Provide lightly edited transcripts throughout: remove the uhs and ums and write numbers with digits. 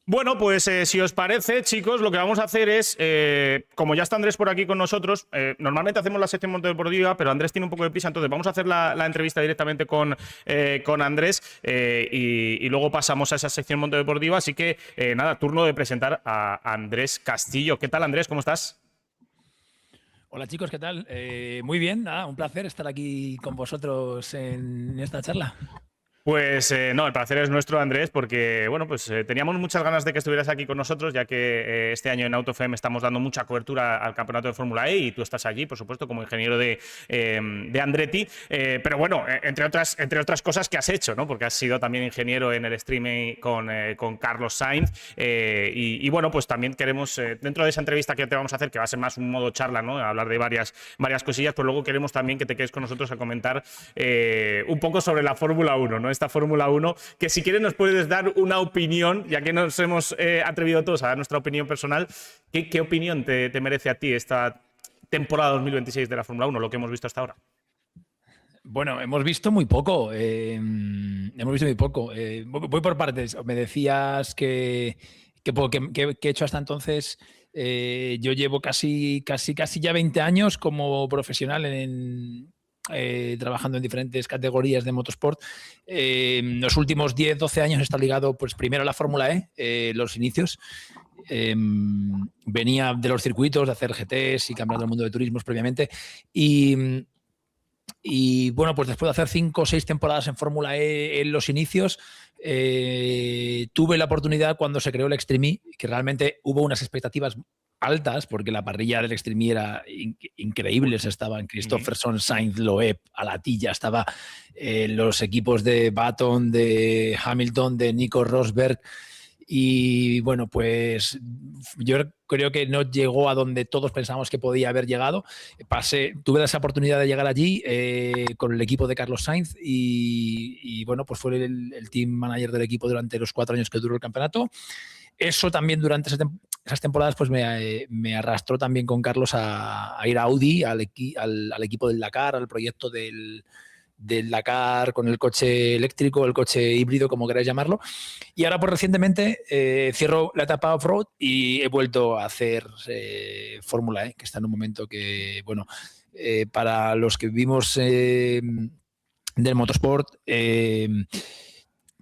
Bueno, pues si os parece, chicos, lo que vamos a hacer es, como ya está Andrés por aquí con nosotros, normalmente hacemos la sección Montedeportiva, pero Andrés tiene un poco de prisa, entonces vamos a hacer la entrevista directamente con Andrés y luego pasamos a esa sección Montedeportiva. Así que, nada, turno de presentar a Andrés Castillo. ¿Qué tal, Andrés? ¿Cómo estás? Hola chicos, ¿qué tal? Muy bien, nada, un placer estar aquí con vosotros en esta charla. Pues no, el placer es nuestro, Andrés, porque bueno, pues teníamos muchas ganas de que estuvieras aquí con nosotros, ya que este año en AutoFM estamos dando mucha cobertura al campeonato de Fórmula E y tú estás allí, por supuesto, como ingeniero de Andretti. Pero bueno, entre otras cosas que has hecho, ¿no? Porque has sido también ingeniero en el streaming con Carlos Sainz. Y bueno, pues también queremos, dentro de esa entrevista que te vamos a hacer, que va a ser más un modo charla, ¿no? Hablar de varias cosillas, pues luego queremos también que te quedes con nosotros a comentar un poco sobre la Fórmula 1, ¿no? Esta Fórmula 1, que si quieres nos puedes dar una opinión, ya que nos hemos atrevido todos a dar nuestra opinión personal. ¿Qué opinión te merece a ti esta temporada 2026 de la Fórmula 1, lo que hemos visto hasta ahora? Bueno, hemos visto muy poco. Voy por partes. Me decías que he hecho hasta entonces. Yo llevo casi ya 20 años como profesional trabajando en diferentes categorías de motorsport. Los últimos 10, 12 años está ligado, pues primero a la Fórmula E, los inicios. Venía de los circuitos, de hacer GTs y campeonato del mundo de turismos previamente. Y bueno, pues después de hacer 5 o 6 temporadas en Fórmula E en los inicios, tuve la oportunidad cuando se creó el Extreme E, que realmente hubo unas expectativas altas, porque la parrilla del Extreme E era increíble. Estaban Christopherson, Sainz, Loeb, Alatilla, estaba los equipos de Button, de Hamilton, de Nico Rosberg. Y bueno, pues yo creo que no llegó a donde todos pensábamos que podía haber llegado. Tuve esa oportunidad de llegar allí con el equipo de Carlos Sainz y bueno, pues fue el team manager del equipo durante los 4 años que duró el campeonato. Eso también durante esas temporadas pues me arrastró también con Carlos a ir a Audi, al equipo del Dakar, al proyecto del Dakar con el coche eléctrico, el coche híbrido, como queráis llamarlo. Y ahora, pues recientemente cierro la etapa off-road y he vuelto a hacer Fórmula E, que está en un momento que, bueno, para los que vivimos del motorsport,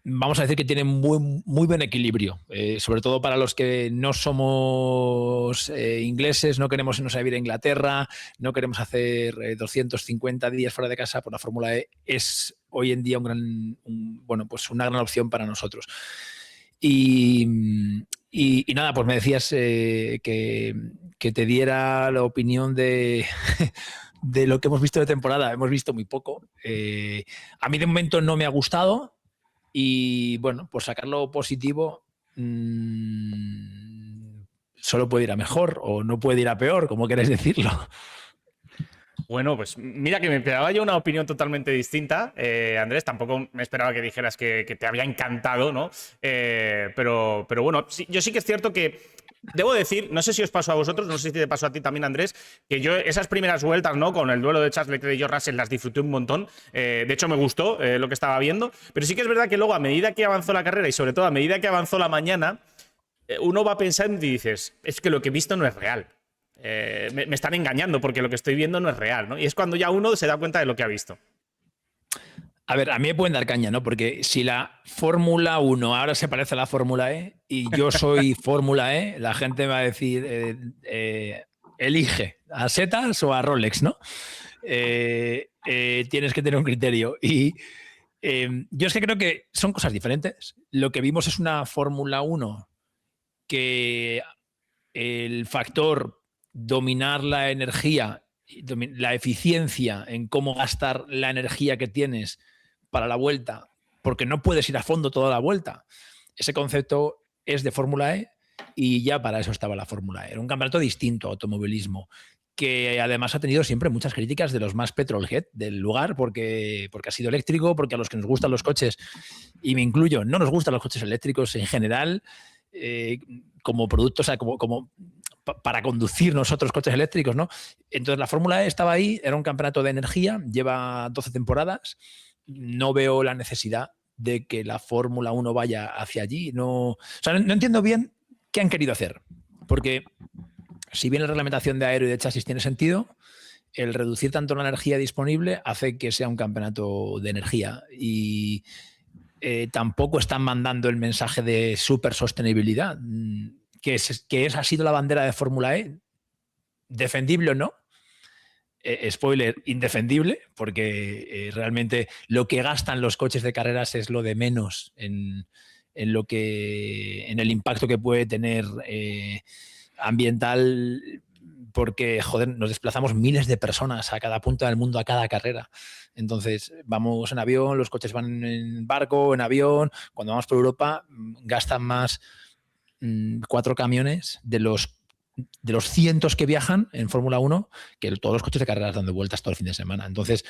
vamos a decir que tiene muy buen equilibrio, sobre todo para los que no somos ingleses, no queremos irnos a vivir a Inglaterra, no queremos hacer 250 días fuera de casa. Por la Fórmula E es hoy en día pues una gran opción para nosotros. Y nada, pues me decías que te diera la opinión de lo que hemos visto de temporada. Hemos visto muy poco. A mí de momento no me ha gustado. Y bueno, pues sacarlo positivo solo puede ir a mejor o no puede ir a peor, como queréis decirlo. Bueno, pues mira que me esperaba yo una opinión totalmente distinta, Andrés. Tampoco me esperaba que dijeras que te había encantado, ¿no? Pero bueno, sí, yo sí que es cierto que debo decir, no sé si os pasó a vosotros, no sé si te pasó a ti también, Andrés, que yo esas primeras vueltas, ¿no? Con el duelo de Charles Leclerc y George Russell las disfruté un montón. De hecho, me gustó lo que estaba viendo. Pero sí que es verdad que luego, a medida que avanzó la carrera y sobre todo a medida que avanzó la mañana, uno va pensando y dices, es que lo que he visto no es real. Me están engañando porque lo que estoy viendo no es real, ¿no? Y es cuando ya uno se da cuenta de lo que ha visto. A ver, a mí me pueden dar caña, ¿no? Porque si la Fórmula 1 ahora se parece a la Fórmula E y yo soy Fórmula E, la gente va a decir, elige a Setas o a Rolex, ¿no? Tienes que tener un criterio. Y yo es que creo que son cosas diferentes. Lo que vimos es una Fórmula 1 que el factor dominar la energía, la eficiencia en cómo gastar la energía que tienes para la vuelta, porque no puedes ir a fondo toda la vuelta. Ese concepto es de Fórmula E y ya para eso estaba la Fórmula E. Era un campeonato distinto a automovilismo, que además ha tenido siempre muchas críticas de los más petrolhead del lugar, porque ha sido eléctrico, porque a los que nos gustan los coches, y me incluyo, no nos gustan los coches eléctricos en general, como producto, o sea, como para conducir nosotros coches eléctricos, ¿no? Entonces la Fórmula E estaba ahí, era un campeonato de energía, lleva 12 temporadas, no veo la necesidad de que la Fórmula 1 vaya hacia allí. No, o sea, no entiendo bien qué han querido hacer, porque si bien la reglamentación de aero y de chasis tiene sentido, el reducir tanto la energía disponible hace que sea un campeonato de energía y tampoco están mandando el mensaje de super sostenibilidad, que ha sido la bandera de Fórmula E, defendible o no. Spoiler, indefendible, porque realmente lo que gastan los coches de carreras es lo de menos en el impacto que puede tener ambiental, porque joder, nos desplazamos miles de personas a cada punto del mundo, a cada carrera. Entonces vamos en avión, los coches van en barco, en avión. Cuando vamos por Europa gastan más 4 camiones de los cientos que viajan en Fórmula 1 que todos los coches de carreras dando vueltas todo el fin de semana. Entonces,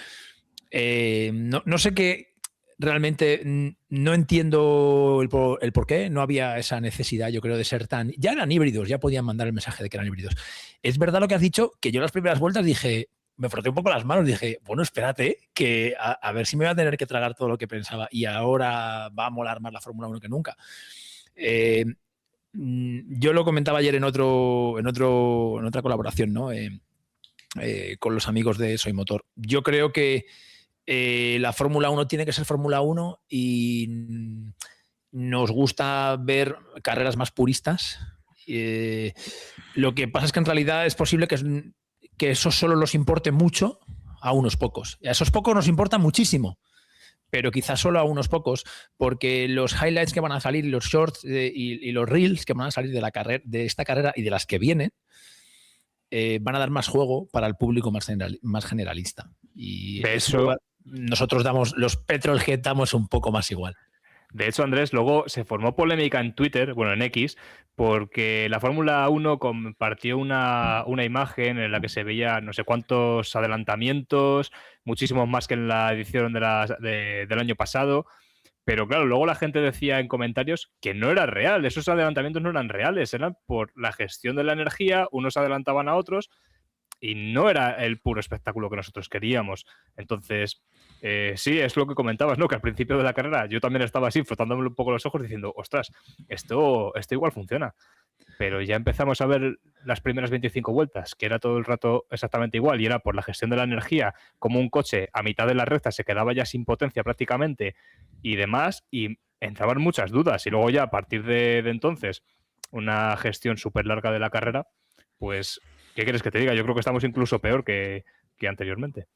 no sé qué, realmente no entiendo el por qué. No había esa necesidad, yo creo, de ser tan... Ya eran híbridos, ya podían mandar el mensaje de que eran híbridos. Es verdad lo que has dicho, que yo las primeras vueltas dije, me froté un poco las manos, dije, bueno, espérate, que a ver si me voy a tener que tragar todo lo que pensaba y ahora va a molar más la Fórmula 1 que nunca. Yo lo comentaba ayer en otra colaboración, ¿no? Con los amigos de Soy Motor. Yo creo que la Fórmula 1 tiene que ser Fórmula 1 y nos gusta ver carreras más puristas. Lo que pasa es que en realidad es posible que eso solo los importe mucho a unos pocos. A esos pocos nos importa muchísimo, pero quizás solo a unos pocos, porque los highlights que van a salir, los shorts y los reels que van a salir de esta carrera y de las que vienen, van a dar más juego para el público más generalista. Y de eso nosotros los petrolhead damos un poco más igual. De hecho, Andrés, luego se formó polémica en Twitter, bueno, en X, porque la Fórmula 1 compartió una imagen en la que se veía no sé cuántos adelantamientos, muchísimos más que en la edición del año pasado. Pero claro, luego la gente decía en comentarios que no era real, esos adelantamientos no eran reales, eran por la gestión de la energía, unos adelantaban a otros y no era el puro espectáculo que nosotros queríamos. Entonces, sí, es lo que comentabas, ¿no? Que al principio de la carrera yo también estaba así, frotándome un poco los ojos diciendo, ostras, esto igual funciona. Pero ya empezamos a ver las primeras 25 vueltas, que era todo el rato exactamente igual, y era por la gestión de la energía, como un coche a mitad de la recta se quedaba ya sin potencia prácticamente y demás, y entraban muchas dudas. Y luego ya a partir de entonces, una gestión súper larga de la carrera, pues, ¿qué quieres que te diga? Yo creo que estamos incluso peor que anteriormente.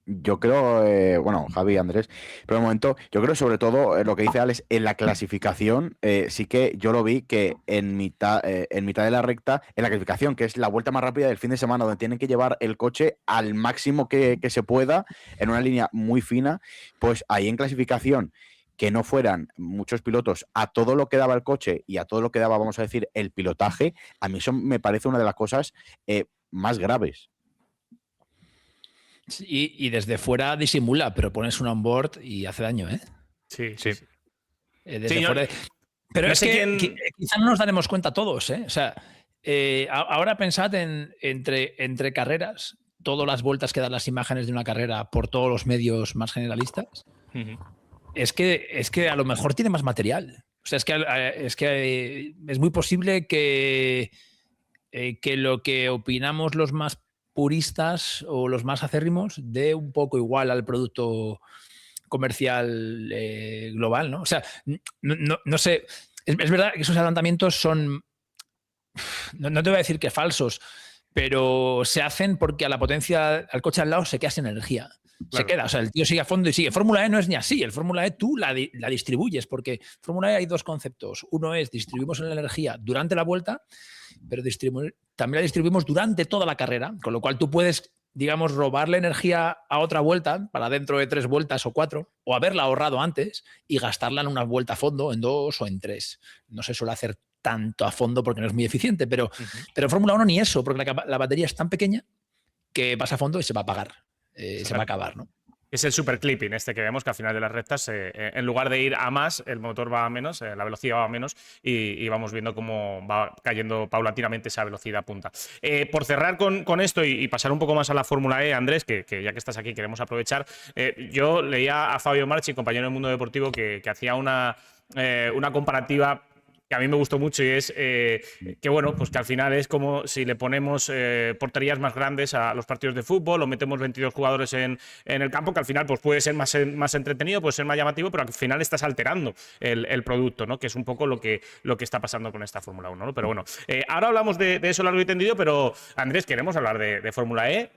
Yo creo, bueno, Javi, Andrés, pero de momento, yo creo sobre todo lo que dice Alex, en la clasificación, sí que yo lo vi que en mitad de la recta, en la clasificación, que es la vuelta más rápida del fin de semana, donde tienen que llevar el coche al máximo que se pueda, en una línea muy fina, pues ahí en clasificación, que no fueran muchos pilotos a todo lo que daba el coche y a todo lo que daba, vamos a decir, el pilotaje, a mí eso me parece una de las cosas más graves. Y desde fuera disimula, pero pones un onboard y hace daño, ¿eh? Sí. Desde fuera. Pero no es que quizás no nos daremos cuenta todos, ¿eh? O sea, ahora pensad entre carreras, todas las vueltas que dan las imágenes de una carrera por todos los medios más generalistas. Uh-huh. Es que a lo mejor tiene más material. O sea, es que es muy posible que lo que opinamos los más puristas o los más acérrimos dé un poco igual al producto comercial global, ¿no? O sea, no sé, es verdad que esos adelantamientos son, no te voy a decir que falsos, pero se hacen porque a la potencia, al coche al lado se queda sin energía. Claro. Se queda, o sea, el tío sigue a fondo y sigue. Fórmula E no es ni así, el Fórmula E tú la distribuyes, porque Fórmula E hay dos conceptos. Uno es distribuimos la energía durante la vuelta, pero también la distribuimos durante toda la carrera, con lo cual tú puedes, digamos, robarle energía a otra vuelta para dentro de 3 vueltas o 4, o haberla ahorrado antes y gastarla en una vuelta a fondo, en 2 o en 3. No se suele hacer tanto a fondo porque no es muy eficiente, pero Fórmula 1 ni eso, porque la batería es tan pequeña que vas a fondo y se va a apagar, se va a acabar, ¿no? Es el super clipping este que vemos, que al final de las rectas, en lugar de ir a más, el motor va a menos, la velocidad va a menos y vamos viendo cómo va cayendo paulatinamente esa velocidad punta. Por cerrar con esto y pasar un poco más a la Fórmula E, Andrés, que ya que estás aquí queremos aprovechar, yo leía a Fabio Marchi, compañero del Mundo Deportivo, que hacía una comparativa que a mí me gustó mucho y es que, bueno, pues que al final es como si le ponemos porterías más grandes a los partidos de fútbol o metemos 22 jugadores en el campo, que al final pues puede ser más entretenido, puede ser más llamativo, pero al final estás alterando el producto, ¿no? Que es un poco lo que está pasando con esta Fórmula 1, ¿no? Pero bueno, ahora hablamos de eso largo y tendido, pero Andrés, queremos hablar de Fórmula E,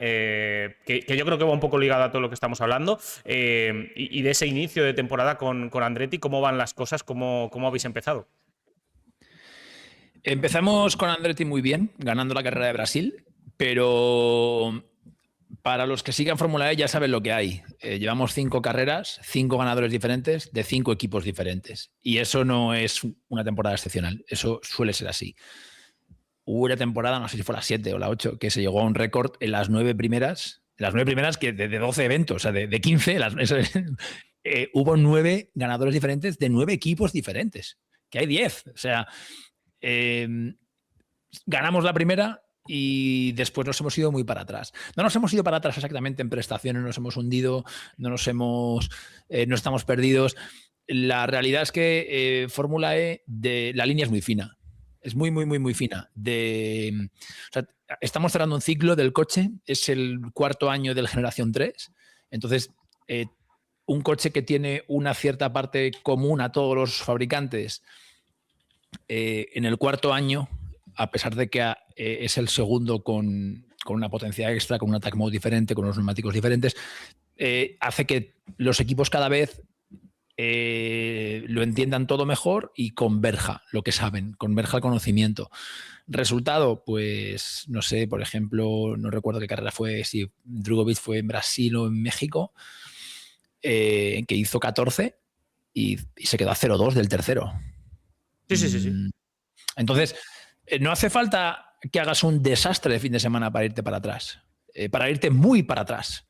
que yo creo que va un poco ligado a todo lo que estamos hablando, y de ese inicio de temporada con Andretti. ¿Cómo van las cosas? ¿Cómo habéis empezado? Empezamos con Andretti muy bien, ganando la carrera de Brasil, pero para los que sigan Fórmula E ya saben lo que hay. Llevamos 5 carreras, 5 ganadores diferentes de 5 equipos diferentes. Y eso no es una temporada excepcional, eso suele ser así. Hubo una temporada, no sé si fue la 7 o la 8, que se llegó a un récord en las 9 primeras, que de 12 eventos, o sea, de 15, hubo 9 ganadores diferentes de 9 equipos diferentes, que hay 10, o sea... ganamos la primera y después nos hemos ido muy para atrás. No nos hemos ido para atrás exactamente en prestaciones, nos hemos hundido, no estamos perdidos. La realidad es que Fórmula E, la línea es muy fina. Es muy, muy, muy, muy fina. O sea, estamos cerrando un ciclo del coche, es el 4º año del Generación 3. Entonces, un coche que tiene una cierta parte común a todos los fabricantes, en el 4º año, a pesar de que es el segundo con una potencia extra, con un attack mode diferente, con unos neumáticos diferentes, hace que los equipos cada vez lo entiendan todo mejor y converja lo que saben, converja el conocimiento. Resultado, pues no sé, por ejemplo, no recuerdo qué carrera fue, si Drugovich fue en Brasil o en México, que hizo 14 y se quedó a 0-2 del tercero. Sí. Entonces, no hace falta que hagas un desastre de fin de semana para irte para atrás, para irte muy para atrás.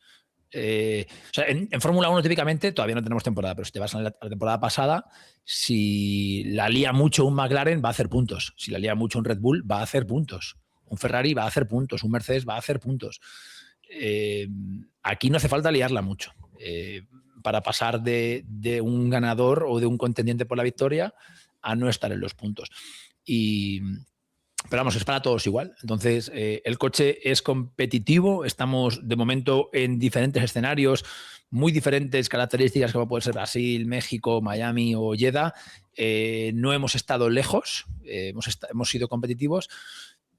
O sea, en Fórmula 1 típicamente todavía no tenemos temporada, pero si te vas a la temporada pasada, si la lía mucho un McLaren va a hacer puntos, si la lía mucho un Red Bull va a hacer puntos, un Ferrari va a hacer puntos, un Mercedes va a hacer puntos. Aquí no hace falta liarla mucho para pasar de un ganador o de un contendiente por la victoria a no estar en los puntos. Pero vamos, es para todos igual. Entonces, el coche es competitivo, estamos de momento en diferentes escenarios, muy diferentes características como puede ser Brasil, México, Miami o Jeddah. No hemos estado lejos, hemos sido competitivos,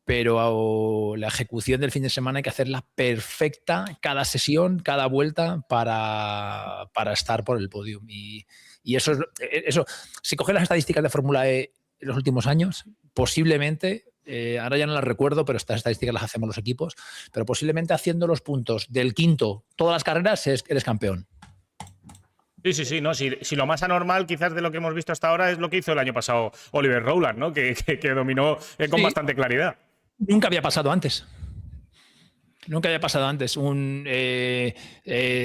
pero la ejecución del fin de semana hay que hacerla perfecta, cada sesión, cada vuelta, para estar por el podio. Y eso, si coges las estadísticas de Fórmula E en los últimos años, posiblemente, ahora ya no las recuerdo, pero estas estadísticas las hacemos los equipos, pero posiblemente haciendo los puntos del quinto todas las carreras eres campeón. Sí, no, si lo más anormal quizás de lo que hemos visto hasta ahora es lo que hizo el año pasado Oliver Rowland, ¿no? Que dominó con bastante claridad. Nunca había pasado antes.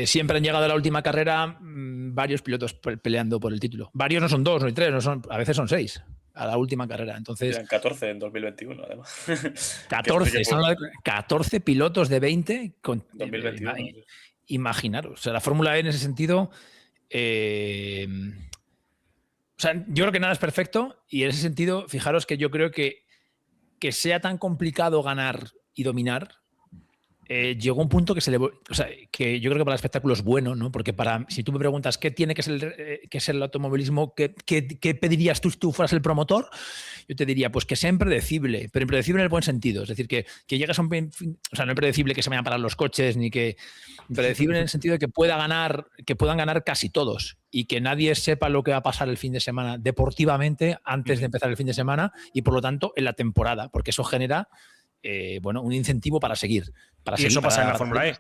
Siempre han llegado a la última carrera varios pilotos peleando por el título. Varios no son 2, no hay 3, a veces son 6 a la última carrera. Entonces, eran 14 en 2021, además. 14 pilotos de 20 con 2021. Imaginaros. O sea, la Fórmula E en ese sentido. O sea, yo creo que nada es perfecto y en ese sentido, fijaros que yo creo que sea tan complicado ganar y dominar, llegó un punto que que yo creo que para el espectáculo es bueno, ¿no? Porque si tú me preguntas qué tiene que ser el automovilismo, ¿qué pedirías tú si tú fueras el promotor? Yo te diría, pues que sea impredecible, pero impredecible en el buen sentido. Es decir, que llegues a no impredecible que se vayan a parar los coches, ni que impredecible en el sentido de que puedan ganar casi todos y que nadie sepa lo que va a pasar el fin de semana deportivamente antes de empezar el fin de semana y por lo tanto en la temporada, porque eso genera un incentivo para seguir. Eso pasa en la Fórmula E.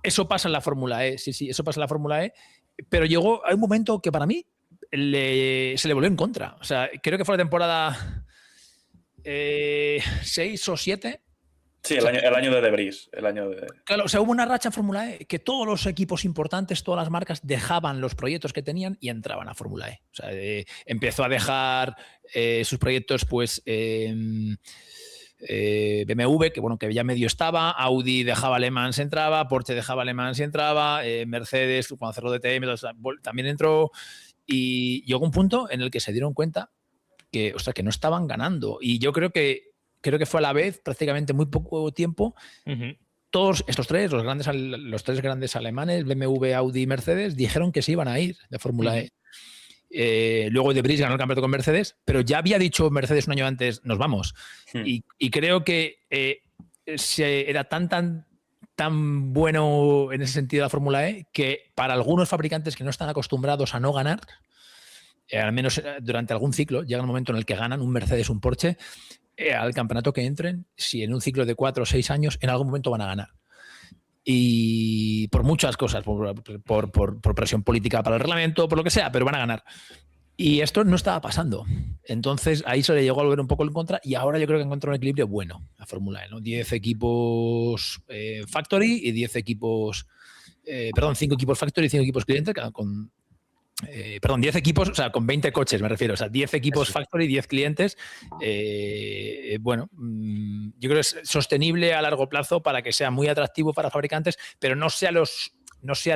Eso pasa en la Fórmula E, sí, eso pasa en la Fórmula E, pero hay un momento que para mí se le volvió en contra. O sea, creo que fue la temporada 6 o 7, Sí, el año de Debris. El año de... Claro, o sea, hubo una racha en Fórmula E que todos los equipos importantes, todas las marcas dejaban los proyectos que tenían y entraban a Fórmula E. O sea, empezó a dejar sus proyectos, pues, BMW, que bueno, que ya medio estaba, Audi dejaba Le Mans, entraba, Porsche dejaba Le Mans y entraba, Mercedes, cuando cerró DTM, también entró, y llegó un punto en el que se dieron cuenta que, ostras, que no estaban ganando. Y yo creo que fue a la vez, prácticamente muy poco tiempo, todos estos tres, los tres grandes alemanes, BMW, Audi y Mercedes, dijeron que se iban a ir de Fórmula E. Luego Debris ganó el campeonato con Mercedes, pero ya había dicho Mercedes un año antes, nos vamos. Y creo que era tan bueno en ese sentido la Fórmula E que para algunos fabricantes que no están acostumbrados a no ganar, al menos durante algún ciclo, llega un momento en el que ganan un Mercedes, un Porsche, al campeonato que entren, si en un ciclo de 4 o 6 años, en algún momento van a ganar. Y por muchas cosas, por presión política para el reglamento, por lo que sea, pero van a ganar. Y esto no estaba pasando. Entonces ahí se le llegó a volver un poco en contra y ahora yo creo que encontró un equilibrio bueno la Fórmula E, ¿no? 10 equipos Factory y 10 equipos... 5 equipos Factory y 5 equipos cliente, con... 10 equipos, o sea, con 20 coches me refiero, o sea, 10 equipos Factory, 10 clientes. Bueno, yo creo que es sostenible a largo plazo para que sea muy atractivo para fabricantes, pero no sea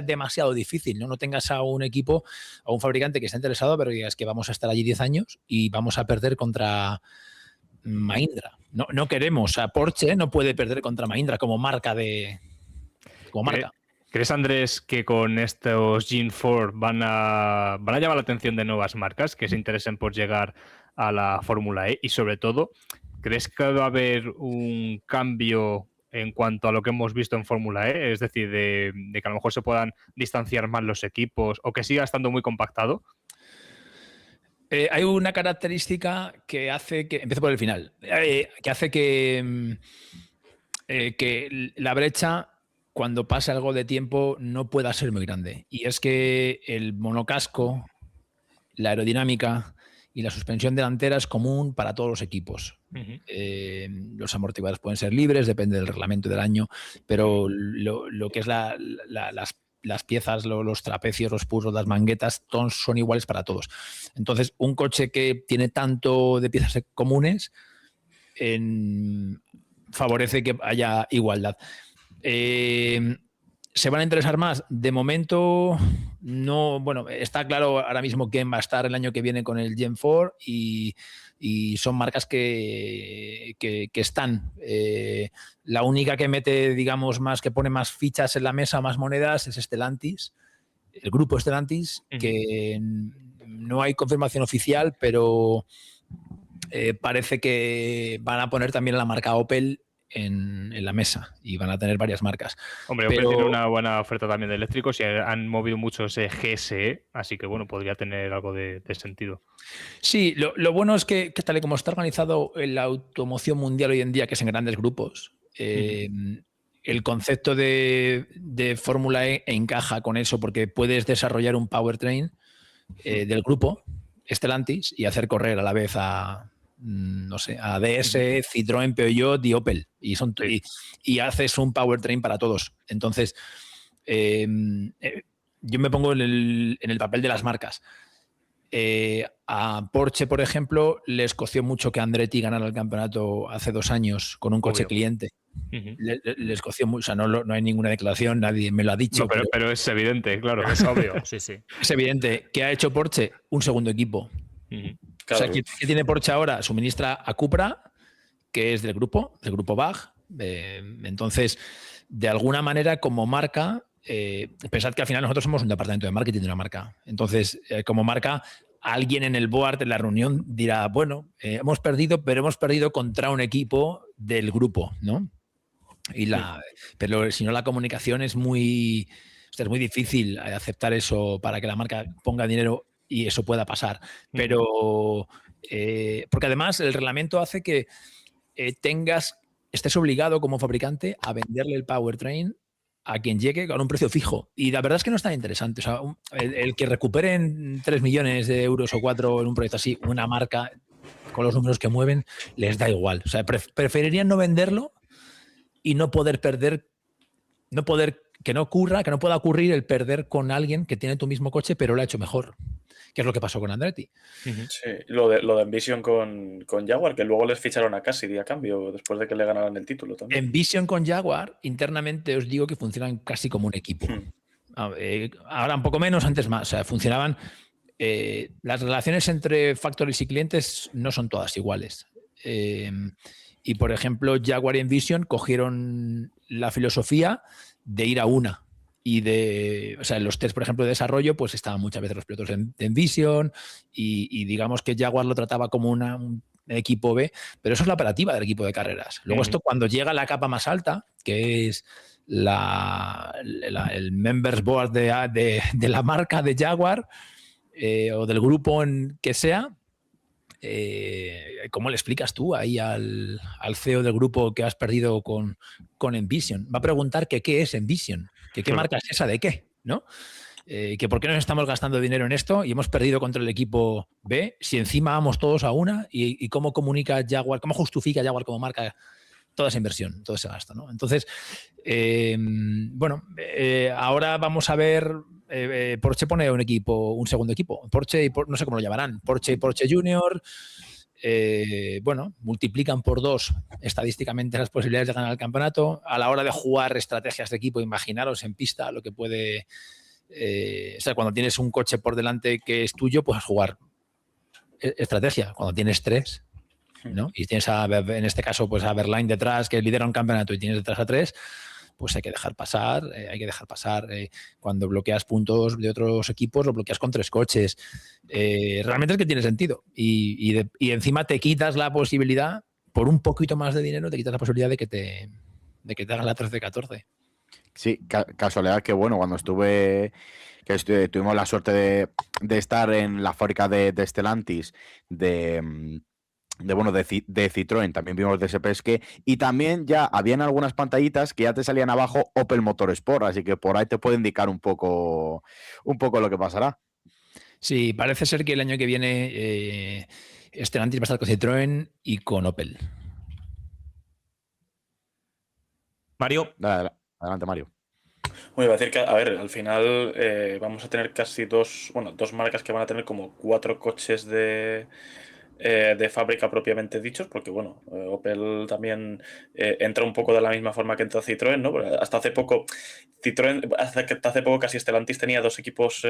demasiado difícil, ¿no? No tengas a un equipo, a un fabricante que esté interesado, pero digas que vamos a estar allí 10 años y vamos a perder contra Mahindra. No queremos, o sea, Porsche no puede perder contra Mahindra como marca. ¿Crees, Andrés, que con estos Gen 4 van a llamar la atención de nuevas marcas que se interesen por llegar a la Fórmula E? Y sobre todo, ¿crees que va a haber un cambio en cuanto a lo que hemos visto en Fórmula E? Es decir, de que a lo mejor se puedan distanciar más los equipos o que siga estando muy compactado. Hay una característica que hace que... Empiezo por el final. Que hace que la brecha, cuando pasa algo de tiempo, no pueda ser muy grande. Y es que el monocasco, la aerodinámica y la suspensión delantera es común para todos los equipos. Los amortiguadores pueden ser libres, depende del reglamento del año, pero lo que es las piezas, los trapecios, los puros, las manguetas, todos son iguales para todos. Entonces, un coche que tiene tanto de piezas comunes favorece que haya igualdad. ¿Se van a interesar más? De momento, no. Bueno, está claro ahora mismo quién va a estar el año que viene con el Gen 4 y son marcas que están. La única que mete, digamos, que pone más fichas en la mesa, más monedas, es Stellantis, el grupo Stellantis, que no hay confirmación oficial, pero parece que van a poner también la marca Opel en la mesa y van a tener varias marcas. Hombre, Opel tiene una buena oferta también de eléctricos y han movido mucho ese GSE, así que bueno, podría tener algo de sentido. Sí, lo bueno es que tal y como está organizado la automoción mundial hoy en día, que es en grandes grupos, el concepto de Fórmula E encaja con eso porque puedes desarrollar un powertrain del grupo Stellantis y hacer correr a la vez a DS, Citroën, Peugeot y Opel. Y haces un powertrain para todos. Entonces, yo me pongo en el papel de las marcas. A Porsche, por ejemplo, les coció mucho que Andretti ganara el campeonato hace 2 años con un coche cliente. Les coció mucho, o sea, no hay ninguna declaración, nadie me lo ha dicho. No, pero es evidente, claro. Es obvio, sí. Es evidente. ¿Qué ha hecho Porsche? Un segundo equipo. Claro. O sea, ¿qué tiene Porsche ahora? Suministra a Cupra, que es del grupo BAG. Entonces, de alguna manera, como marca, pensad que al final nosotros somos un departamento de marketing de una marca. Entonces, como marca, alguien en el board, en la reunión, dirá, bueno, hemos perdido, pero hemos perdido contra un equipo del grupo, ¿no? Pero si no, la comunicación es muy difícil aceptar eso para que la marca ponga dinero y eso pueda pasar. Pero porque además el reglamento hace que estés obligado como fabricante a venderle el powertrain a quien llegue con un precio fijo. Y la verdad es que no es tan interesante. O sea, el que recuperen 3 millones de euros o 4 en un proyecto así, una marca con los números que mueven, les da igual. O sea, preferirían no venderlo y no poder perder, que no pueda ocurrir el perder con alguien que tiene tu mismo coche pero lo ha hecho mejor, que es lo que pasó con Andretti. Sí, lo de Envision con Jaguar, que luego les ficharon a Cassidy a cambio después de que le ganaran el título también. Envision con Jaguar, internamente os digo que funcionan casi como un equipo. Ahora un poco menos, antes más. O sea, funcionaban. Las relaciones entre factories y clientes no son todas iguales. Y por ejemplo, Jaguar y Envision cogieron la filosofía de ir a una. Y o sea, en los test, por ejemplo, de desarrollo, pues estaban muchas veces los pilotos de Envision y digamos que Jaguar lo trataba como un equipo B, pero eso es la operativa del equipo de carreras. Luego esto cuando llega a la capa más alta, que es el members board de la marca de Jaguar o del grupo en que sea, ¿cómo le explicas tú ahí al CEO del grupo que has perdido con Envision? Va a preguntar que qué es Envision, que qué marca es esa de qué, ¿no? Que por qué nos estamos gastando dinero en esto y hemos perdido contra el equipo B si encima vamos todos a una y cómo comunica Jaguar, cómo justifica Jaguar como marca toda esa inversión, todo ese gasto, ¿no? Entonces, ahora vamos a ver, Porsche pone un segundo equipo, Porsche no sé cómo lo llamarán, Porsche Junior, multiplican por 2 estadísticamente las posibilidades de ganar el campeonato. A la hora de jugar estrategias de equipo, imaginaros en pista lo que puede... o sea, cuando tienes un coche por delante que es tuyo, puedes jugar estrategia. Cuando tienes 3, ¿no? Y tienes en este caso pues a Verlaine detrás que lidera un campeonato y tienes detrás a 3, pues hay que dejar pasar. Cuando bloqueas puntos de otros equipos, lo bloqueas con 3 coches. Realmente es que tiene sentido. Y encima te quitas la posibilidad, por un poquito más de dinero, te quitas la posibilidad de que te hagan la 13-14. Sí, casualidad que bueno, cuando tuvimos la suerte de estar en la fábrica de Stellantis, de Citroën, también vimos de Sepesque, y también ya habían algunas pantallitas que ya te salían abajo Opel Motorsport, así que por ahí te puede indicar un poco lo que pasará. Sí, parece ser que el año que viene Stellantis va a estar con Citroën y con Opel. Mario. Adelante, Mario. Bueno, iba a decir que, a ver, al final vamos a tener casi dos marcas que van a tener como 4 coches de fábrica propiamente dichos, porque bueno, Opel también entra un poco de la misma forma que entró Citroën, ¿no? Hasta hace poco casi Stellantis tenía 2 equipos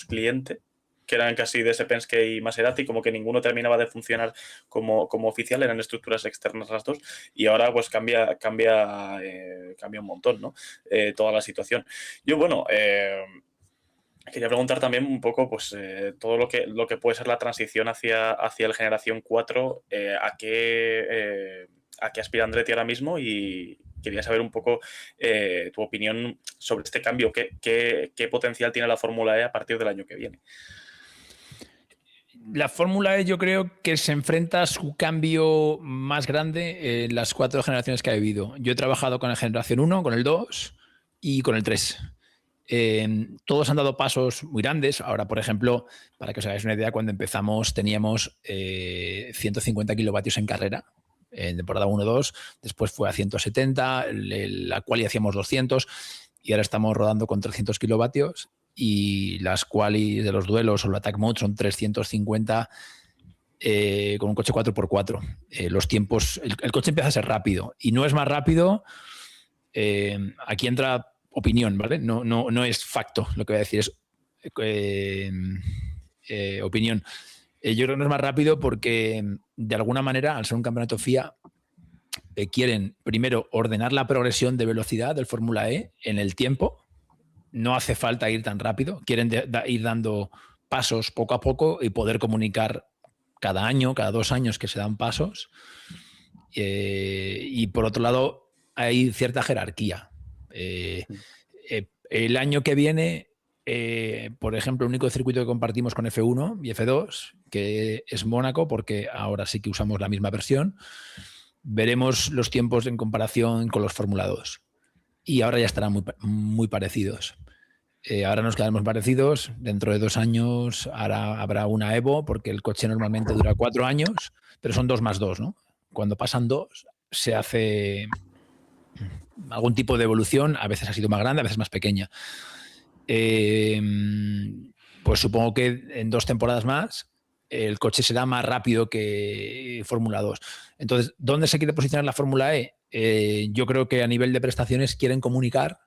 cliente, que eran casi DS Penske y Maserati, como que ninguno terminaba de funcionar como oficial, eran estructuras externas las dos, y ahora pues cambia un montón, ¿no? Toda la situación. Yo, bueno, quería preguntar también un poco, pues, todo lo que puede ser la transición hacia el generación 4, a qué aspira Andretti ahora mismo, y quería saber un poco tu opinión sobre este cambio, qué potencial tiene la Fórmula E a partir del año que viene. La Fórmula E yo creo que se enfrenta a su cambio más grande en las 4 generaciones que ha vivido. Yo he trabajado con la generación 1, con el 2 y con el 3. Todos han dado pasos muy grandes. Ahora, por ejemplo, para que os hagáis una idea, cuando empezamos teníamos 150 kilovatios en carrera, en temporada 1-2, después fue a 170, la quali hacíamos 200 y ahora estamos rodando con 300 kilovatios y las quali de los duelos o el attack mode son 350 con un coche 4x4. Los tiempos, el coche empieza a ser rápido y no es más rápido. Aquí entra opinión, ¿vale? No es facto lo que voy a decir, es opinión. Yo creo que no es más rápido porque, de alguna manera, al ser un campeonato FIA, quieren primero ordenar la progresión de velocidad del Fórmula E en el tiempo. No hace falta ir tan rápido. Quieren ir dando pasos poco a poco y poder comunicar cada año, cada 2 años que se dan pasos. Y por otro lado, hay cierta jerarquía. El año que viene, por ejemplo, el único circuito que compartimos con F1 y F2, que es Mónaco, porque ahora sí que usamos la misma versión, veremos los tiempos en comparación con los Fórmula 2. Y ahora ya estarán muy, muy parecidos. Ahora nos quedamos parecidos. Dentro de 2 años habrá una Evo, porque el coche normalmente dura 4 años, pero son 2 más 2, ¿no? Cuando pasan 2, se hace algún tipo de evolución, a veces ha sido más grande, a veces más pequeña. Pues supongo que en 2 temporadas más el coche será más rápido que Fórmula 2. Entonces, ¿dónde se quiere posicionar la Fórmula E? Yo creo que a nivel de prestaciones quieren comunicar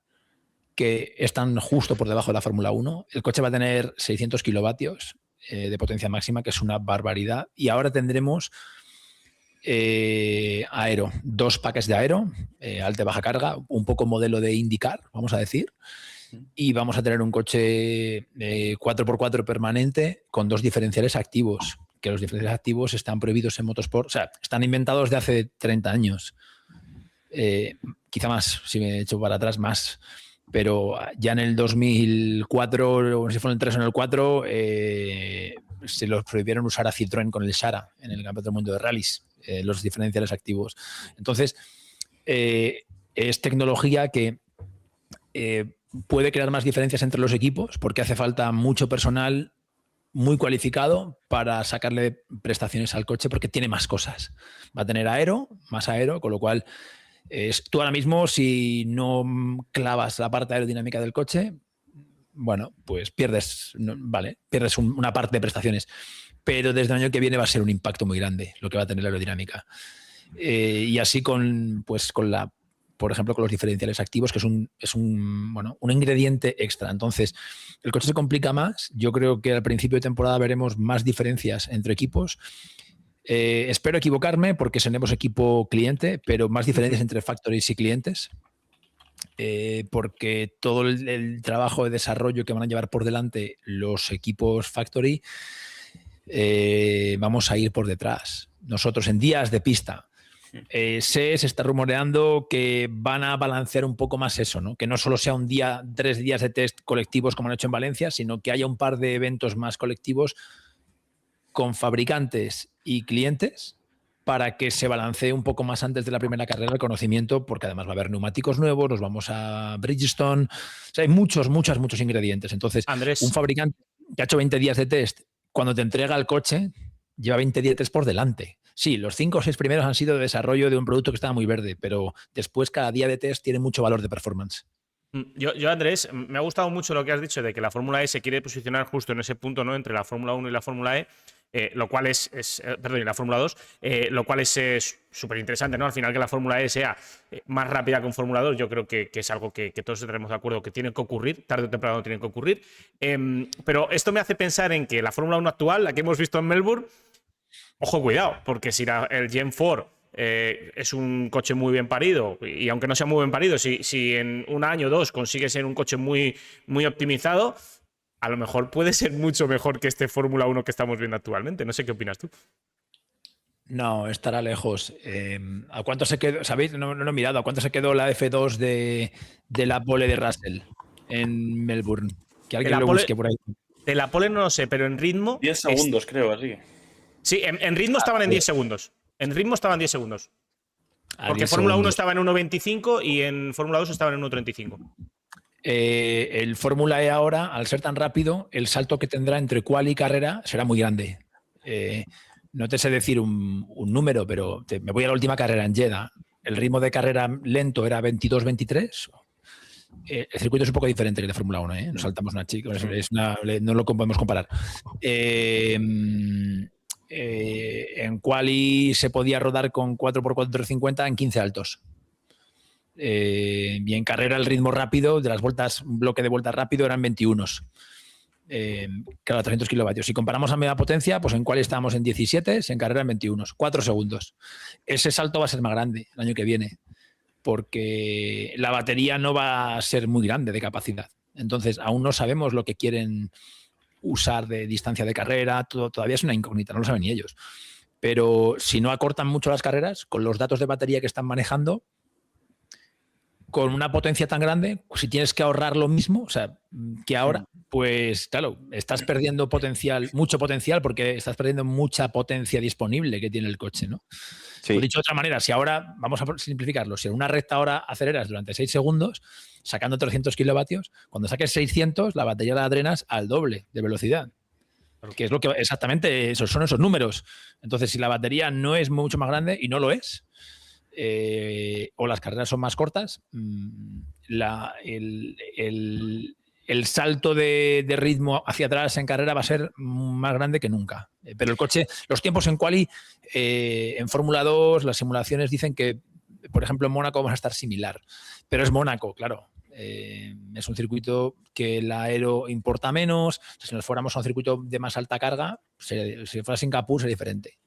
que están justo por debajo de la Fórmula 1. El coche va a tener 600 kilovatios de potencia máxima, que es una barbaridad. Y ahora tendremos aero, 2 paques de aero, alta y baja carga, un poco modelo de IndyCar, vamos a decir. Y vamos a tener un coche 4x4 permanente con 2 diferenciales activos, que los diferenciales activos están prohibidos en motorsport, o sea, están inventados de hace 30 años. Quizá más, si me echo para atrás, más. Pero ya en el 2004, o si fue en el 3 o en el 4, se los prohibieron usar a Citroën con el Sara en el Campeonato del Mundo de Rallys, los diferenciales activos. Entonces, es tecnología que puede crear más diferencias entre los equipos porque hace falta mucho personal muy cualificado para sacarle prestaciones al coche porque tiene más cosas. Va a tener más aero, con lo cual tú ahora mismo si no clavas la parte aerodinámica del coche, bueno, pues pierdes una parte de prestaciones. Pero desde el año que viene va a ser un impacto muy grande lo que va a tener la aerodinámica. Y así por ejemplo, con los diferenciales activos, que es un ingrediente extra. Entonces, el coche se complica más. Yo creo que al principio de temporada veremos más diferencias entre equipos. Espero equivocarme porque seremos equipo cliente, pero más diferencias entre factories y clientes. Porque todo el trabajo de desarrollo que van a llevar por delante los equipos factory, vamos a ir por detrás. Nosotros en días de pista, se está rumoreando que van a balancear un poco más eso, ¿no? Que no solo sea 3 días de test colectivos como han hecho en Valencia, sino que haya un par de eventos más colectivos con fabricantes y clientes para que se balancee un poco más antes de la primera carrera el conocimiento, porque además va a haber neumáticos nuevos, nos vamos a Bridgestone, o sea, hay muchos ingredientes. Entonces, Andrés, un fabricante que ha hecho 20 días de test, cuando te entrega el coche, lleva 20 días de test por delante. Sí, los 5 o 6 primeros han sido de desarrollo de un producto que estaba muy verde, pero después cada día de test tiene mucho valor de performance. Yo, Andrés, me ha gustado mucho lo que has dicho de que la Fórmula E se quiere posicionar justo en ese punto, ¿no? Entre la Fórmula 1 y la Fórmula E, lo cual perdón, y la Fórmula 2, lo cual es súper interesante, ¿no? Al final que la Fórmula E sea más rápida que un Fórmula 2, yo creo que es algo que todos estaremos de acuerdo que tiene que ocurrir, tarde o temprano tiene que ocurrir. Pero esto me hace pensar en que la Fórmula 1 actual, la que hemos visto en Melbourne, ojo, cuidado, porque si el Gen 4 es un coche muy bien parido, y aunque no sea muy bien parido, si en un año o 2 consigue ser un coche muy, muy optimizado, a lo mejor puede ser mucho mejor que este Fórmula 1 que estamos viendo actualmente. No sé qué opinas tú. No, estará lejos. ¿A cuánto se quedó? ¿Sabéis? No lo he mirado. ¿A cuánto se quedó la F2 de la pole de Russell en Melbourne? Que alguien lo busque por ahí. De la pole no lo sé, pero en ritmo… 10 segundos, creo, así. Sí, en ritmo estaban en 10 segundos. En ritmo estaban 10 segundos. Porque Fórmula 1 estaba en 1.25 y en Fórmula 2 estaban en 1.35. El Fórmula E ahora, al ser tan rápido, el salto que tendrá entre quali y carrera será muy grande. No te sé decir un número, pero me voy a la última carrera en Jeddah. El ritmo de carrera lento era 22-23. El circuito es un poco diferente que el de Fórmula 1, ¿eh? Nos saltamos una chica, no lo podemos comparar. En quali se podía rodar con 4x450 en 15 altos. Y en carrera el ritmo rápido de las vueltas, un bloque de vueltas rápido eran 21. Claro, 300 kilovatios. Si comparamos a media potencia, pues en quali estábamos en 17, en carrera en 21, 4 segundos. Ese salto va a ser más grande el año que viene, porque la batería no va a ser muy grande de capacidad. Entonces, aún no sabemos lo que quieren usar de distancia de carrera, todavía es una incógnita, no lo saben ni ellos. Pero si no acortan mucho las carreras, con los datos de batería que están manejando, con una potencia tan grande, si tienes que ahorrar lo mismo, o sea, que ahora, pues claro, estás perdiendo mucho potencial, porque estás perdiendo mucha potencia disponible que tiene el coche, ¿no? Sí. Pues dicho de otra manera, si ahora, vamos a simplificarlo, si en una recta ahora aceleras durante 6 segundos, sacando 300 kilovatios, cuando saques 600, la batería la drenas al doble de velocidad. Que es lo que exactamente son esos números. Entonces, si la batería no es mucho más grande, y no lo es, o las carreras son más cortas, el salto de ritmo hacia atrás en carrera va a ser más grande que nunca. Pero el coche, los tiempos en quali, en Fórmula 2, las simulaciones dicen que, por ejemplo, en Mónaco vamos a estar similar. Pero es Mónaco, claro. Es un circuito que el aero importa menos. Si nos fuéramos a un circuito de más alta carga, si fuera Singapur sería diferente.